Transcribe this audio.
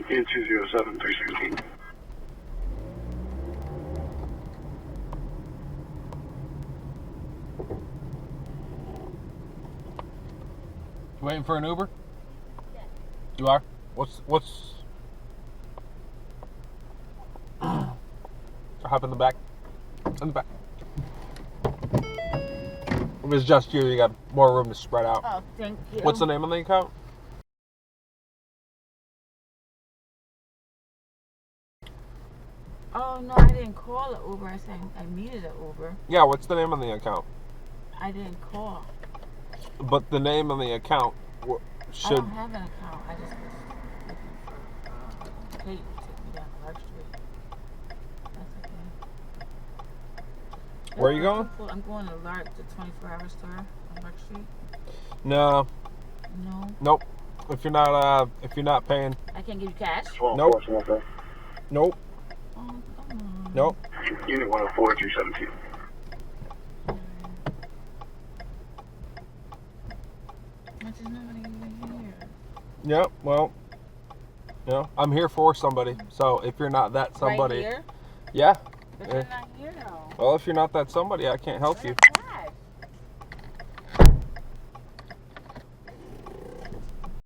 In 207 316. You waiting for an Uber? Yeah. You are? What's hop in the back. In the back. If it's just you, you got more room to spread out. Oh, thank you. What's the name of the account? Oh, no, I didn't call an Uber. I said I needed an Uber. Yeah, what's the name of the account? I didn't call. But the name of the account should... I don't have an account. I just was looking for Kate to take me down Clark Street. That's okay. Where are you going? I'm going to Lark, the 24-hour store on Clark Street. No. No? Nope. If you're not paying. I can't give you cash? Nope. Nope. Oh, come on. Nope. Unit 104 317. There's nobody even here. Yep, well, I'm here for somebody. So if you're not that somebody. Right here? Yeah. But you're not here though. Well, if you're not that somebody, I can't help you.